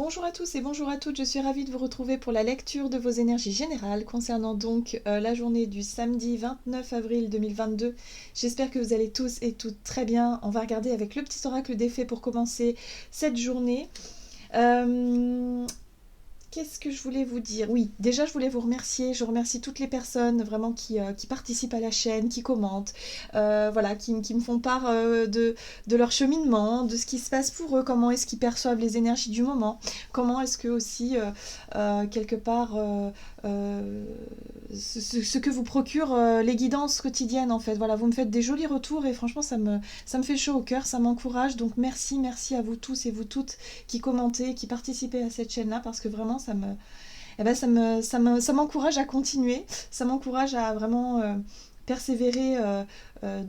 Bonjour à tous et bonjour à toutes, je suis ravie de vous retrouver pour la lecture de vos énergies générales concernant donc la journée du samedi 29 avril 2022. J'espère que vous allez tous et toutes très bien. On va regarder avec le petit oracle des fées pour commencer cette journée. Qu'est-ce que je voulais vous dire? Oui, déjà je voulais vous remercier. Je remercie toutes les personnes vraiment qui participent à la chaîne, qui commentent, voilà, qui me font part de leur cheminement, de ce qui se passe pour eux, comment est-ce qu'ils perçoivent les énergies du moment, comment est-ce que aussi, quelque part, euh, ce que vous procure les guidances quotidiennes en fait. Voilà, vous me faites des jolis retours et franchement ça me fait chaud au cœur, ça m'encourage. Donc merci à vous tous et vous toutes qui commentez, qui participez à cette chaîne-là parce que vraiment ça m'encourage à continuer, ça m'encourage à vraiment persévérer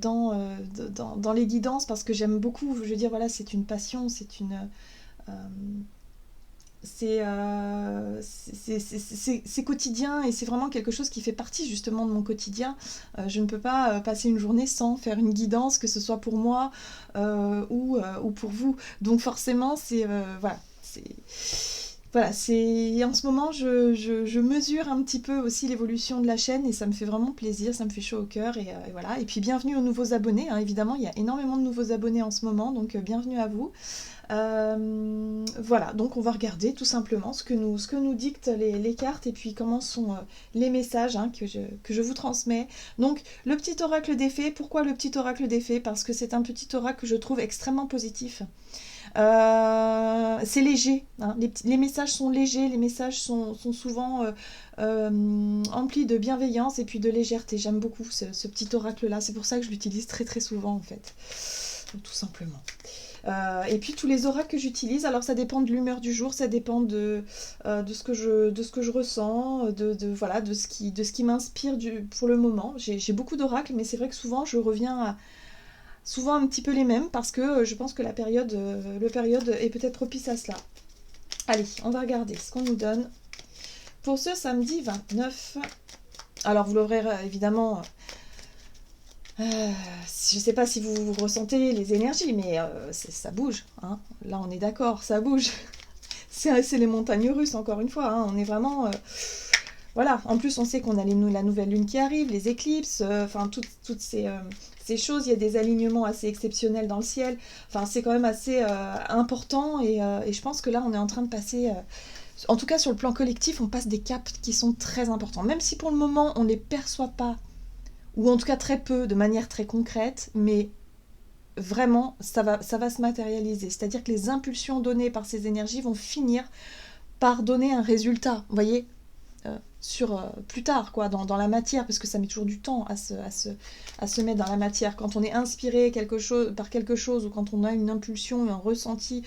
dans les guidances parce que j'aime beaucoup, je veux dire, voilà, c'est une passion, euh, c'est quotidien et c'est vraiment quelque chose qui fait partie justement de mon quotidien. Je ne peux pas passer une journée sans faire une guidance, que ce soit pour moi ou pour vous. Donc forcément, voilà, c'est en ce moment, je mesure un petit peu aussi l'évolution de la chaîne et ça me fait vraiment plaisir, ça me fait chaud au cœur et voilà. Et puis bienvenue aux nouveaux abonnés, hein, évidemment, il y a énormément de nouveaux abonnés en ce moment, donc bienvenue à vous. Voilà, donc on va regarder tout simplement ce que nous dictent les cartes et puis comment sont les messages hein, que je vous transmets. Donc le petit oracle des fées, pourquoi le petit oracle des fées? Parce que c'est un petit oracle que je trouve extrêmement positif. C'est léger, hein. Les messages sont légers, les messages sont souvent emplis de bienveillance et puis de légèreté. J'aime beaucoup ce petit oracle-là, c'est pour ça que je l'utilise très souvent en fait, tout simplement. Et puis tous les oracles que j'utilise, alors ça dépend de l'humeur du jour, ça dépend de ce que je ressens, voilà, de ce qui m'inspire pour le moment. J'ai beaucoup d'oracles, mais c'est vrai que souvent je reviens à souvent un petit peu les mêmes parce que je pense que le période est peut-être propice à cela. Allez, on va regarder ce qu'on nous donne pour ce samedi 29. Alors vous l'aurez évidemment... je ne sais pas si vous ressentez les énergies, mais ça bouge. Hein. Là, on est d'accord, ça bouge. C'est les montagnes russes, encore une fois. Hein. On est vraiment... voilà. En plus, on sait qu'on a la nouvelle lune qui arrive, les éclipses, enfin, toutes ces choses. Il y a des alignements assez exceptionnels dans le ciel. Enfin, c'est quand même assez important. Et je pense que là, on est en train de passer... en tout cas, sur le plan collectif, on passe des caps qui sont très importants. Même si pour le moment, on ne les perçoit pas ou en tout cas très peu, de manière très concrète, mais vraiment, ça va se matérialiser. C'est-à-dire que les impulsions données par ces énergies vont finir par donner un résultat, vous voyez, plus tard, quoi, dans la matière, parce que ça met toujours du temps à se mettre dans la matière. Quand on est inspiré par quelque chose, ou quand on a une impulsion, un ressenti,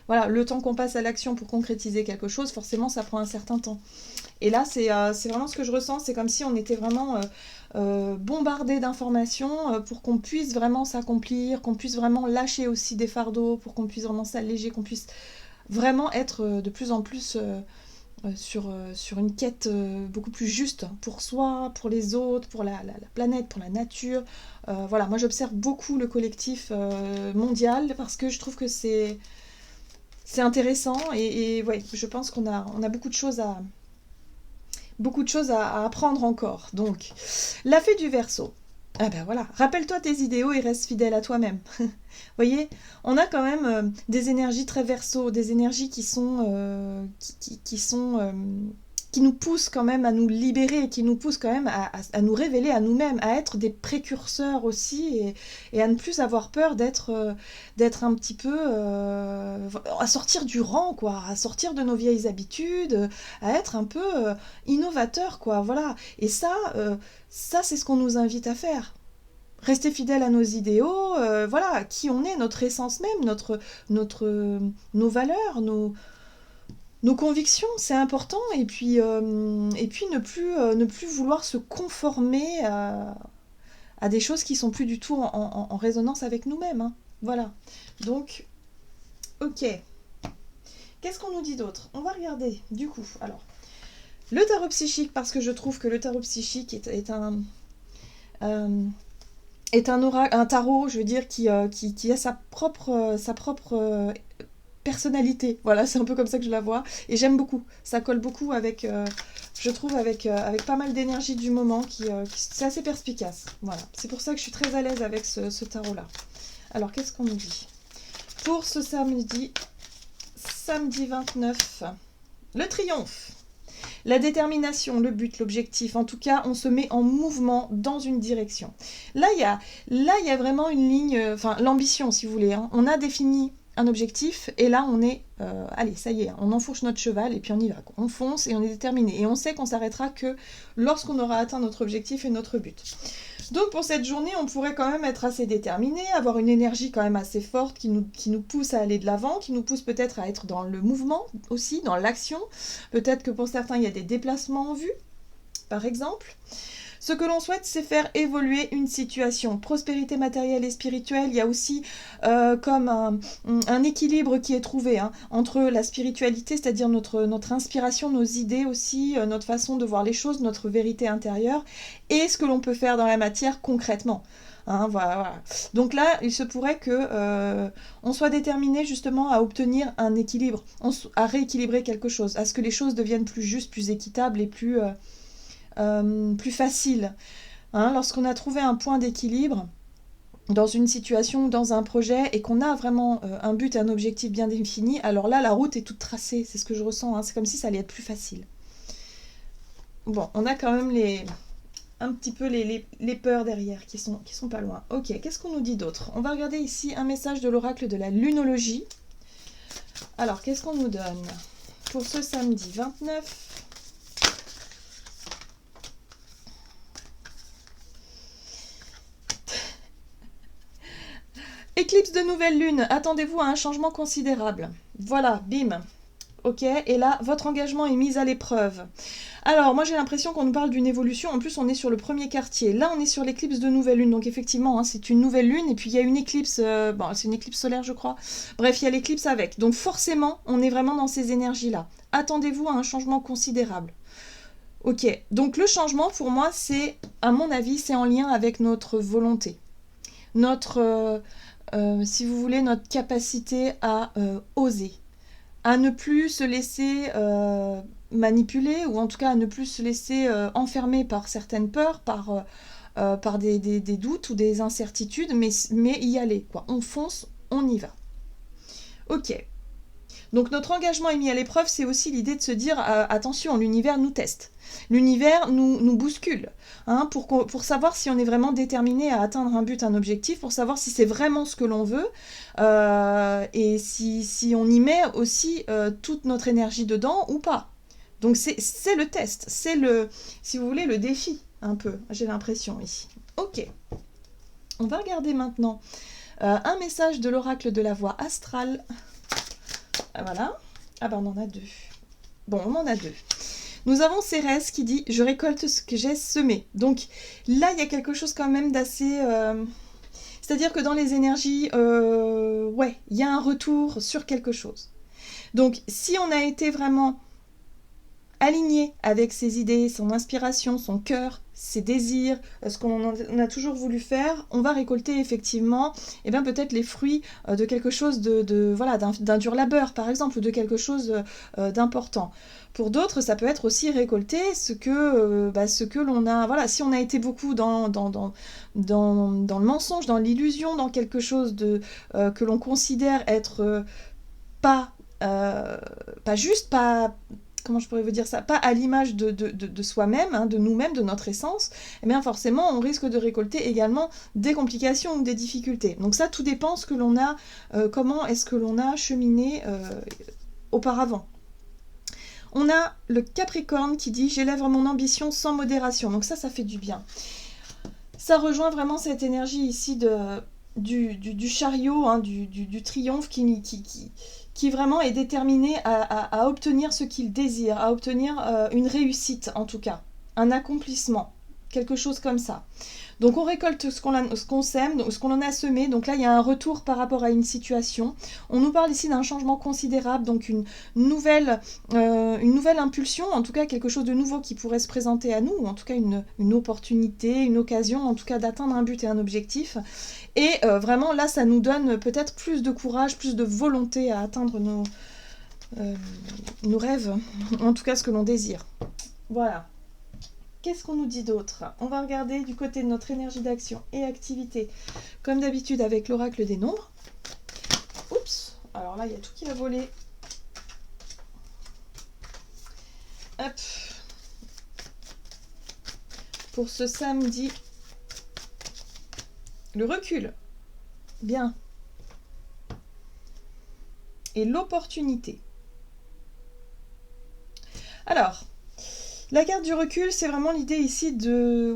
voilà, le temps qu'on passe à l'action pour concrétiser quelque chose, forcément, ça prend un certain temps. Et là, c'est vraiment ce que je ressens. C'est comme si on était vraiment bombardé d'informations pour qu'on puisse vraiment s'accomplir, qu'on puisse vraiment lâcher aussi des fardeaux, pour qu'on puisse vraiment s'alléger, qu'on puisse vraiment être de plus en plus sur une quête beaucoup plus juste pour soi, pour les autres, pour la planète, pour la nature. Voilà, moi j'observe beaucoup le collectif mondial parce que je trouve que c'est intéressant et ouais, je pense on a beaucoup de choses à apprendre encore. Donc, la fée du Verseau. Ah ben voilà, rappelle-toi tes idéaux et reste fidèle à toi-même. Vous voyez, on a quand même des énergies très Verseau, des énergies qui nous poussent quand même à nous libérer, qui nous poussent quand même à nous révéler à nous-mêmes, à être des précurseurs aussi et à ne plus avoir peur d'être un petit peu... à sortir du rang, quoi, à sortir de nos vieilles habitudes, à être un peu innovateur, quoi, voilà. Et ça c'est ce qu'on nous invite à faire. Rester fidèle à nos idéaux, voilà, qui on est, notre essence même, nos valeurs, nos convictions, c'est important. Et puis ne plus vouloir se conformer à des choses qui sont plus du tout en résonance avec nous-mêmes. Hein. Voilà. Donc, ok. Qu'est-ce qu'on nous dit d'autre? On va regarder, du coup. Alors, le tarot psychique, parce que je trouve que le tarot psychique est un tarot, je veux dire, qui a sa propre personnalité. Voilà, c'est un peu comme ça que je la vois. Et j'aime beaucoup. Ça colle beaucoup avec, je trouve, avec pas mal d'énergie du moment. C'est assez perspicace. Voilà, c'est pour ça que je suis très à l'aise avec ce tarot-là. Alors, qu'est-ce qu'on nous dit pour ce samedi 29, le triomphe. La détermination, le but, l'objectif, en tout cas, on se met en mouvement dans une direction. Là, il y a vraiment une ligne, enfin, l'ambition, si vous voulez. Hein. On a défini un objectif, et là, on est, allez, ça y est, on enfourche notre cheval, et puis on y va. Quoi. On fonce, et on est déterminé. Et on sait qu'on s'arrêtera que lorsqu'on aura atteint notre objectif et notre but. Donc pour cette journée, on pourrait quand même être assez déterminé, avoir une énergie quand même assez forte qui nous pousse à aller de l'avant, qui nous pousse peut-être à être dans le mouvement aussi, dans l'action. Peut-être que pour certains, il y a des déplacements en vue, par exemple. Ce que l'on souhaite, c'est faire évoluer une situation. Prospérité matérielle et spirituelle, il y a aussi comme un équilibre qui est trouvé hein, entre la spiritualité, c'est-à-dire notre inspiration, nos idées aussi, notre façon de voir les choses, notre vérité intérieure, et ce que l'on peut faire dans la matière concrètement. Hein, voilà. Donc là, il se pourrait que on soit déterminé justement à obtenir un équilibre, à rééquilibrer quelque chose, à ce que les choses deviennent plus justes, plus équitables et plus facile. Hein, lorsqu'on a trouvé un point d'équilibre dans une situation ou dans un projet et qu'on a vraiment un but et un objectif bien défini, alors là, la route est toute tracée. C'est ce que je ressens. Hein, c'est comme si ça allait être plus facile. Bon, on a quand même un petit peu les peurs derrière qui sont pas loin. Ok, qu'est-ce qu'on nous dit d'autre? On va regarder ici un message de l'oracle de la lunologie. Alors, qu'est-ce qu'on nous donne pour ce samedi 29 ? Éclipse de nouvelle lune, attendez-vous à un changement considérable. Voilà, bim. Ok, et là, votre engagement est mis à l'épreuve. Alors, moi j'ai l'impression qu'on nous parle d'une évolution. En plus, on est sur le premier quartier. Là, on est sur l'éclipse de nouvelle lune. Donc effectivement, hein, c'est une nouvelle lune. Et puis, il y a une éclipse... bon, c'est une éclipse solaire, je crois. Bref, il y a l'éclipse avec. Donc forcément, on est vraiment dans ces énergies-là. Attendez-vous à un changement considérable. Ok, donc le changement, pour moi, c'est, à mon avis, c'est en lien avec notre volonté. Notre... si vous voulez, notre capacité à oser, à ne plus se laisser manipuler, ou en tout cas à ne plus se laisser enfermer par certaines peurs, par des doutes ou des incertitudes, mais y aller, quoi. On fonce, on y va. Ok. Donc notre engagement est mis à l'épreuve, c'est aussi l'idée de se dire attention, l'univers nous teste. L'univers nous bouscule hein, pour savoir si on est vraiment déterminé à atteindre un but, un objectif, pour savoir si c'est vraiment ce que l'on veut et si on y met aussi toute notre énergie dedans ou pas. Donc c'est le test, c'est si vous voulez, le défi un peu, j'ai l'impression ici. Ok, on va regarder maintenant un message de l'oracle de la voix astrale. Voilà. Ah ben on en a deux. Bon, on en a deux. Nous avons Cérès qui dit « Je récolte ce que j'ai semé ». Donc là, il y a quelque chose quand même d'assez... C'est-à-dire que dans les énergies, ouais, il y a un retour sur quelque chose. Donc si on a été vraiment aligné avec ses idées, son inspiration, son cœur, ses désirs, ce qu'on a toujours voulu faire, on va récolter effectivement peut-être les fruits de quelque chose voilà, d'un dur labeur par exemple, ou de quelque chose d'important. Pour d'autres, ça peut être aussi récolter ce que l'on a, voilà, si on a été beaucoup dans le mensonge, dans l'illusion, dans quelque chose que l'on considère être pas juste, pas... Comment je pourrais vous dire ça? Pas à l'image de soi-même, hein, de nous-mêmes, de notre essence, eh bien forcément, on risque de récolter également des complications ou des difficultés. Donc ça, tout dépend ce que l'on a, comment est-ce que l'on a cheminé auparavant. On a le Capricorne qui dit « J'élève mon ambition sans modération ». Donc ça fait du bien. Ça rejoint vraiment cette énergie ici du chariot, hein, du triomphe qui vraiment est déterminé à obtenir ce qu'il désire, à obtenir une réussite en tout cas, un accomplissement, quelque chose comme ça. Donc on récolte ce qu'on sème, ce qu'on en a semé. Donc là, il y a un retour par rapport à une situation. On nous parle ici d'un changement considérable, donc une nouvelle impulsion, en tout cas quelque chose de nouveau qui pourrait se présenter à nous, ou en tout cas une opportunité, une occasion, en tout cas d'atteindre un but et un objectif. Et vraiment là, ça nous donne peut-être plus de courage, plus de volonté à atteindre nos rêves, en tout cas ce que l'on désire. Voilà. Qu'est-ce qu'on nous dit d'autre? On va regarder du côté de notre énergie d'action et activité, comme d'habitude avec l'oracle des nombres. Oups, alors là, il y a tout qui a volé. Hop. Pour ce samedi, le recul. Bien. Et l'opportunité. Alors, la carte du recul, c'est vraiment l'idée ici de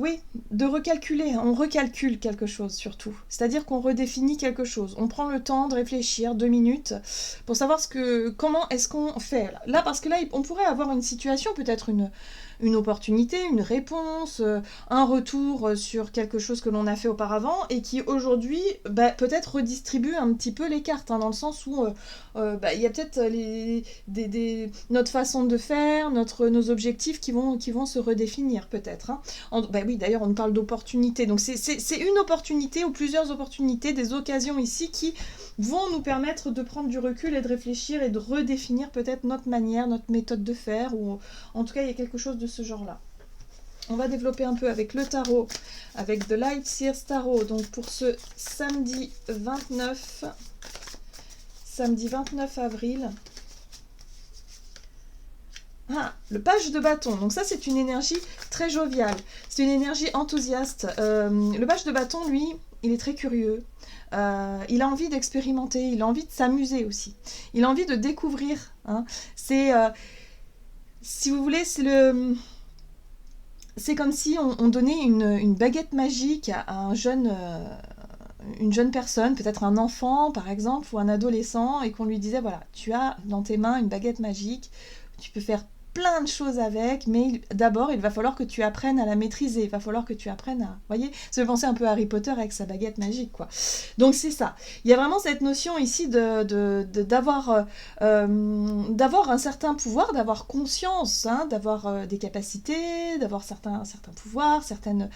recalculer. On recalcule quelque chose surtout. C'est-à-dire qu'on redéfinit quelque chose. On prend le temps de réfléchir 2 minutes pour savoir comment est-ce qu'on fait. Là, parce que là, on pourrait avoir une situation, peut-être une opportunité, une réponse, un retour sur quelque chose que l'on a fait auparavant et qui aujourd'hui peut-être redistribue un petit peu les cartes, dans le sens où il y a peut-être notre façon de faire, nos objectifs qui vont se redéfinir peut-être. Oui, d'ailleurs on nous parle d'opportunités, donc c'est une opportunité ou plusieurs opportunités, des occasions ici qui vont nous permettre de prendre du recul et de réfléchir et de redéfinir peut-être notre manière, notre méthode de faire, ou en tout cas il y a quelque chose de ce genre-là. On va développer un peu avec le tarot, avec The Light Seers Tarot, donc pour ce samedi 29 avril. Le page de bâton, donc ça c'est une énergie très joviale, c'est une énergie enthousiaste. Le page de bâton, lui, il est très curieux, il a envie d'expérimenter, il a envie de s'amuser aussi, il a envie de découvrir. C'est, si vous voulez, c'est comme si on donnait une baguette magique à une jeune personne, peut-être un enfant par exemple, ou un adolescent, et qu'on lui disait, voilà, tu as dans tes mains une baguette magique, tu peux faire plein de choses avec, mais d'abord il va falloir que tu apprennes à la maîtriser, il va falloir que tu apprennes à, voyez, ça fait penser un peu à Harry Potter avec sa baguette magique, quoi. Donc c'est ça, il y a vraiment cette notion ici d'avoir un certain pouvoir, d'avoir conscience, d'avoir des capacités, d'avoir certains pouvoirs, certaines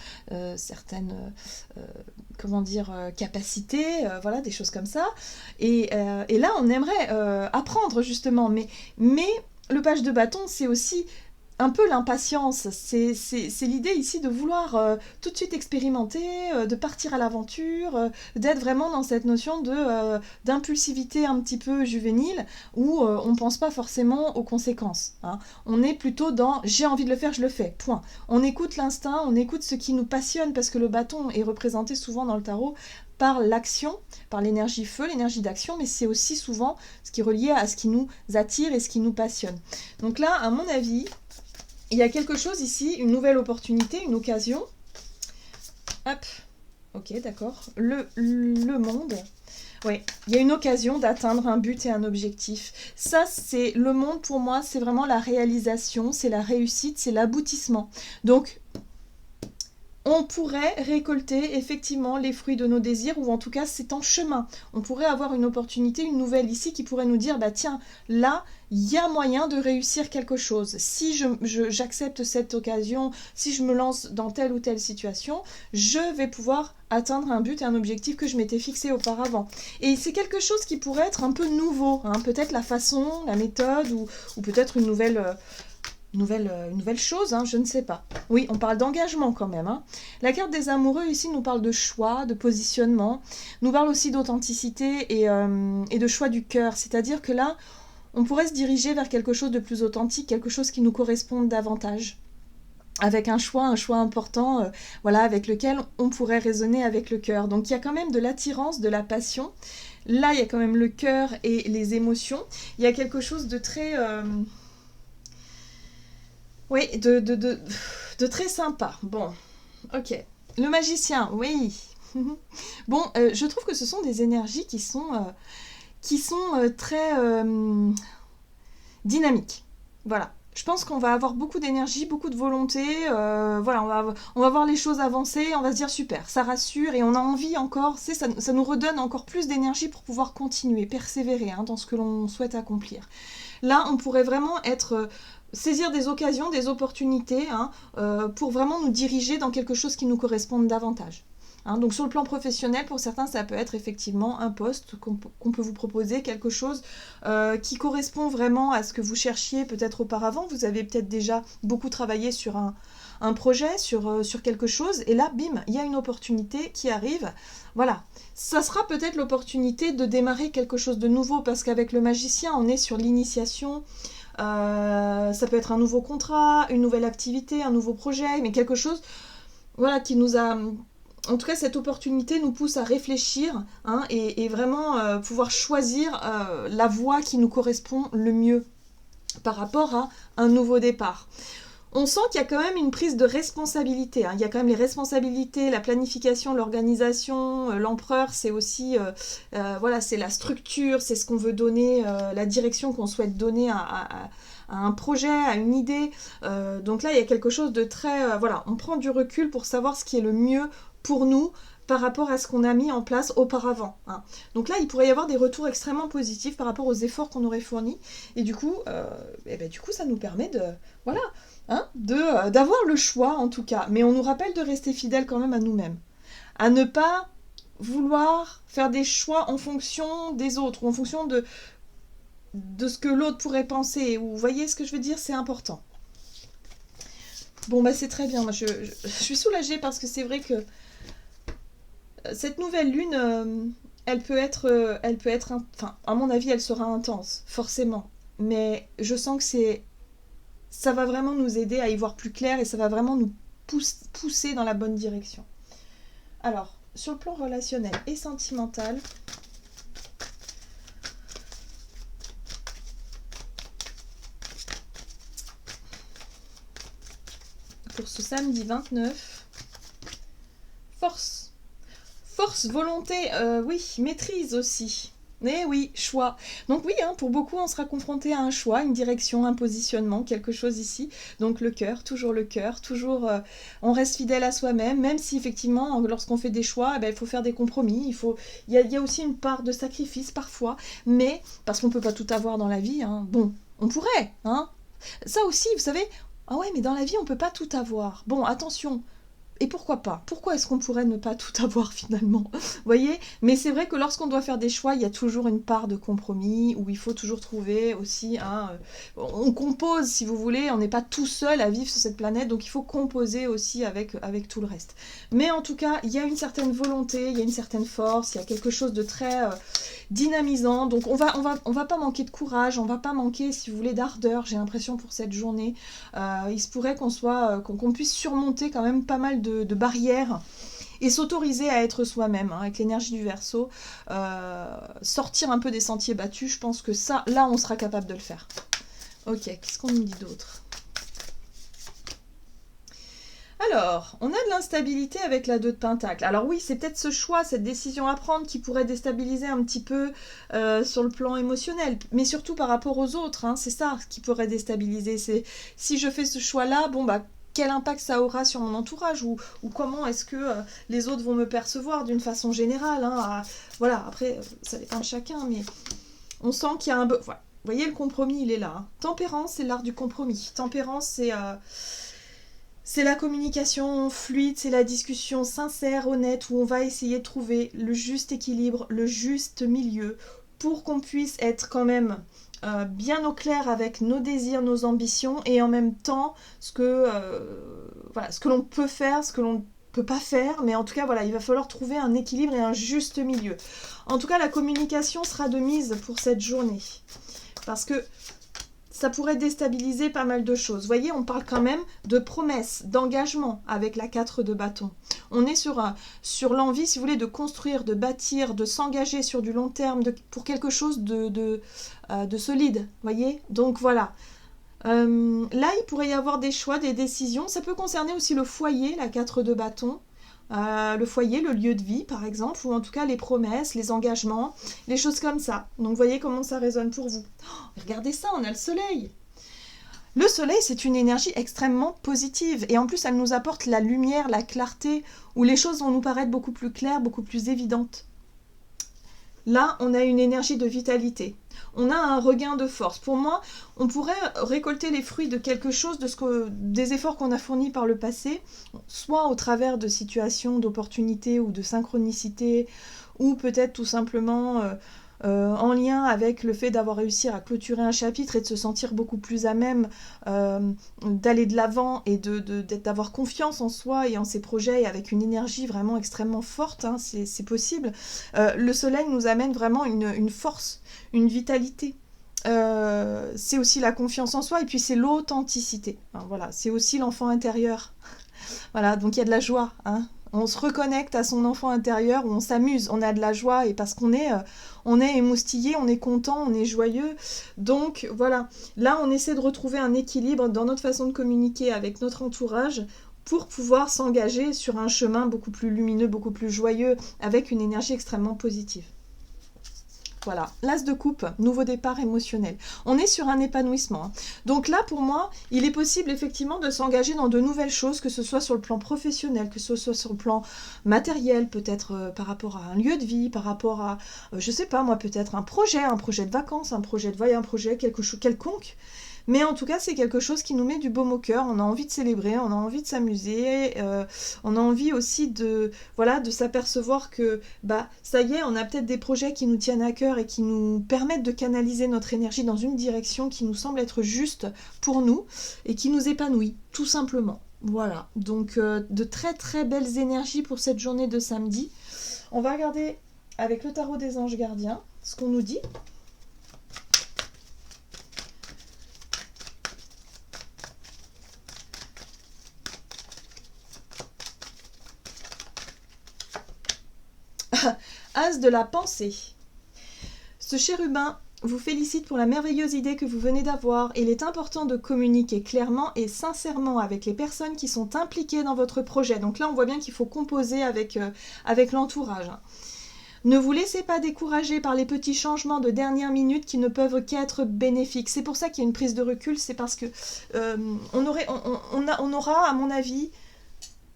capacités, voilà, des choses comme ça, et là on aimerait apprendre justement, mais le page de bâton, c'est aussi un peu l'impatience, c'est l'idée ici de vouloir tout de suite expérimenter, de partir à l'aventure, d'être vraiment dans cette notion d'impulsivité un petit peu juvénile, où on ne pense pas forcément aux conséquences. On est plutôt dans « j'ai envie de le faire, je le fais », point. On écoute l'instinct, on écoute ce qui nous passionne, parce que le bâton est représenté souvent dans le tarot par l'action, par l'énergie feu, l'énergie d'action, mais c'est aussi souvent ce qui est relié à ce qui nous attire et ce qui nous passionne. Donc là, à mon avis, il y a quelque chose ici, une nouvelle opportunité, une occasion. Hop, ok, d'accord. Le monde. Oui, il y a une occasion d'atteindre un but et un objectif. Ça, c'est le monde, pour moi, c'est vraiment la réalisation, c'est la réussite, c'est l'aboutissement. Donc, on pourrait récolter effectivement les fruits de nos désirs, ou en tout cas c'est en chemin. On pourrait avoir une opportunité, une nouvelle ici qui pourrait nous dire, tiens, là, il y a moyen de réussir quelque chose. Si j'accepte cette occasion, si je me lance dans telle ou telle situation, je vais pouvoir atteindre un but et un objectif que je m'étais fixé auparavant. Et c'est quelque chose qui pourrait être un peu nouveau, peut-être la façon, la méthode, ou peut-être une nouvelle chose, je ne sais pas. Oui, on parle d'engagement quand même. La carte des amoureux ici nous parle de choix, de positionnement, nous parle aussi d'authenticité et de choix du cœur. C'est-à-dire que là, on pourrait se diriger vers quelque chose de plus authentique, quelque chose qui nous corresponde davantage, avec un choix important, avec lequel on pourrait raisonner avec le cœur. Donc il y a quand même de l'attirance, de la passion. Là, il y a quand même le cœur et les émotions. Il y a quelque chose de très... Oui, de très sympa. Bon, ok. Le magicien, oui. Bon, je trouve que ce sont des énergies qui sont très dynamiques. Voilà. Je pense qu'on va avoir beaucoup d'énergie, beaucoup de volonté. Voilà, on va voir les choses avancer. On va se dire super, ça rassure et on a envie encore. Ça nous redonne encore plus d'énergie pour pouvoir continuer, persévérer dans ce que l'on souhaite accomplir. Là, on pourrait vraiment saisir des occasions, des opportunités pour vraiment nous diriger dans quelque chose qui nous corresponde davantage. Donc sur le plan professionnel, pour certains, ça peut être effectivement un poste qu'on peut vous proposer, quelque chose qui correspond vraiment à ce que vous cherchiez peut-être auparavant. Vous avez peut-être déjà beaucoup travaillé sur un projet, sur quelque chose, et là, bim, il y a une opportunité qui arrive. Voilà, ça sera peut-être l'opportunité de démarrer quelque chose de nouveau, parce qu'avec le magicien, on est sur l'initiation. Ça peut être un nouveau contrat, une nouvelle activité, un nouveau projet, mais quelque chose qui nous a... En tout cas, cette opportunité nous pousse à réfléchir et vraiment pouvoir choisir la voie qui nous correspond le mieux par rapport à un nouveau départ. On sent qu'il y a quand même une prise de responsabilité. Il y a quand même les responsabilités, la planification, l'organisation. L'empereur, c'est aussi c'est la structure, c'est ce qu'on veut donner, la direction qu'on souhaite donner à un projet, à une idée. Donc là, il y a quelque chose de très... on prend du recul pour savoir ce qui est le mieux pour nous par rapport à ce qu'on a mis en place auparavant. Donc là, il pourrait y avoir des retours extrêmement positifs par rapport aux efforts qu'on aurait fournis. Et du coup, ça nous permet d'avoir le choix, en tout cas. Mais on nous rappelle de rester fidèle quand même à nous-mêmes. À ne pas vouloir faire des choix en fonction des autres, ou en fonction de ce que l'autre pourrait penser. Ou, vous voyez ce que je veux dire, c'est important. Bon, c'est très bien. Moi, je suis soulagée parce que c'est vrai que cette nouvelle lune, elle peut être à mon avis, elle sera intense, forcément. Mais je sens que ça va vraiment nous aider à y voir plus clair et ça va vraiment nous pousser dans la bonne direction. Alors, sur le plan relationnel et sentimental, pour ce samedi 29, force, volonté, oui, maîtrise aussi. Mais oui, choix. Donc oui, pour beaucoup, on sera confronté à un choix, une direction, un positionnement, quelque chose ici. Donc le cœur, toujours on reste fidèle à soi-même, même si effectivement, lorsqu'on fait des choix, il faut faire des compromis. Il y a aussi une part de sacrifice parfois, mais parce qu'on ne peut pas tout avoir dans la vie. Bon, on pourrait. Ça aussi, vous savez, ah ouais, mais dans la vie, on ne peut pas tout avoir. Bon, attention. Et pourquoi pas? Pourquoi est-ce qu'on pourrait ne pas tout avoir finalement? Vous voyez? Mais c'est vrai que lorsqu'on doit faire des choix, il y a toujours une part de compromis, où il faut toujours trouver aussi on compose, si vous voulez, on n'est pas tout seul à vivre sur cette planète, donc il faut composer aussi avec tout le reste. Mais en tout cas, il y a une certaine volonté, il y a une certaine force, il y a quelque chose de très dynamisant, donc on va pas manquer de courage, on va pas manquer, si vous voulez, d'ardeur, j'ai l'impression, pour cette journée. Il se pourrait qu'on puisse surmonter quand même pas mal de barrières et s'autoriser à être soi-même, avec l'énergie du Verseau, sortir un peu des sentiers battus. Je pense que ça, là, on sera capable de le faire. Ok, qu'est-ce qu'on nous dit d'autre? Alors, on a de l'instabilité avec la 2 de Pentacle. Alors oui, c'est peut-être ce choix, cette décision à prendre qui pourrait déstabiliser un petit peu sur le plan émotionnel, mais surtout par rapport aux autres, c'est ça qui pourrait déstabiliser. C'est si je fais ce choix-là, quel impact ça aura sur mon entourage, ou comment est-ce que les autres vont me percevoir d'une façon générale. Voilà, après, ça dépend de chacun, mais on sent qu'il y a un... Voilà. Vous voyez, le compromis, il est là. Tempérance, c'est l'art du compromis. Tempérance, c'est la communication fluide, c'est la discussion sincère, honnête, où on va essayer de trouver le juste équilibre, le juste milieu, pour qu'on puisse être quand même bien au clair avec nos désirs, nos ambitions, et en même temps ce que l'on peut faire, ce que l'on ne peut pas faire, mais en tout cas il va falloir trouver un équilibre et un juste milieu. En tout cas, la communication sera de mise pour cette journée, parce que ça pourrait déstabiliser pas mal de choses. Vous voyez, on parle quand même de promesses, d'engagement avec la 4 de bâton. On est sur l'envie, si vous voulez, de construire, de bâtir, de s'engager sur du long terme, pour quelque chose de solide. Vous voyez? Donc voilà. Là, il pourrait y avoir des choix, des décisions. Ça peut concerner aussi le foyer, la 4 de bâton. Le foyer, le lieu de vie par exemple, ou en tout cas les promesses, les engagements, les choses comme ça. Donc vous voyez comment ça résonne pour vous. Regardez ça, on a le soleil. Le soleil, c'est une énergie extrêmement positive et en plus, elle nous apporte la lumière, la clarté, où les choses vont nous paraître beaucoup plus claires, beaucoup plus évidentes. Là, on a une énergie de vitalité. On a un regain de force. Pour moi, on pourrait récolter les fruits de quelque chose, des efforts qu'on a fournis par le passé, soit au travers de situations d'opportunité ou de synchronicité, ou peut-être tout simplement en lien avec le fait d'avoir réussi à clôturer un chapitre et de se sentir beaucoup plus à même d'aller de l'avant et d'avoir confiance en soi et en ses projets et avec une énergie vraiment extrêmement forte, hein, c'est possible. Le soleil nous amène vraiment une force, une vitalité. C'est aussi la confiance en soi et puis c'est l'authenticité. Enfin, voilà, c'est aussi l'enfant intérieur. Voilà, donc il y a de la joie, hein. On se reconnecte à son enfant intérieur, où on s'amuse, on a de la joie, et parce qu'on est émoustillé, on est content, on est joyeux. Donc voilà, là on essaie de retrouver un équilibre dans notre façon de communiquer avec notre entourage pour pouvoir s'engager sur un chemin beaucoup plus lumineux, beaucoup plus joyeux, avec une énergie extrêmement positive. Voilà, l'as de coupe, nouveau départ émotionnel. On est sur un épanouissement, hein. Donc là, pour moi, il est possible effectivement de s'engager dans de nouvelles choses, que ce soit sur le plan professionnel, que ce soit sur le plan matériel, peut-être par rapport à un lieu de vie, par rapport à, je sais pas moi, peut-être un projet de vacances, un projet de voyage, un projet quelque chose quelconque. Mais en tout cas, c'est quelque chose qui nous met du baume au cœur. On a envie de célébrer, on a envie de s'amuser, on a envie aussi de s'apercevoir que ça y est, on a peut-être des projets qui nous tiennent à cœur et qui nous permettent de canaliser notre énergie dans une direction qui nous semble être juste pour nous et qui nous épanouit, tout simplement. Voilà, donc de très très belles énergies pour cette journée de samedi. On va regarder avec le tarot des anges gardiens ce qu'on nous dit. As de la pensée. Ce chérubin vous félicite pour la merveilleuse idée que vous venez d'avoir. Il est important de communiquer clairement et sincèrement avec les personnes qui sont impliquées dans votre projet. Donc là, on voit bien qu'il faut composer avec l'entourage. Ne vous laissez pas décourager par les petits changements de dernière minute qui ne peuvent qu'être bénéfiques. C'est pour ça qu'il y a une prise de recul, c'est parce que on aura, à mon avis,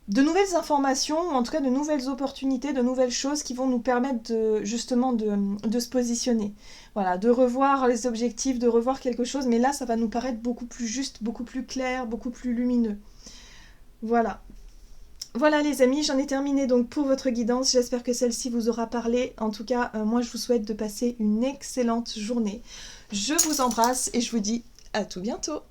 de nouvelles informations, ou en tout cas de nouvelles opportunités, de nouvelles choses qui vont nous permettre justement de se positionner. Voilà, de revoir les objectifs, de revoir quelque chose, mais là ça va nous paraître beaucoup plus juste, beaucoup plus clair, beaucoup plus lumineux. Voilà. Voilà les amis, j'en ai terminé donc pour votre guidance. J'espère que celle-ci vous aura parlé. En tout cas, moi je vous souhaite de passer une excellente journée. Je vous embrasse et je vous dis à tout bientôt.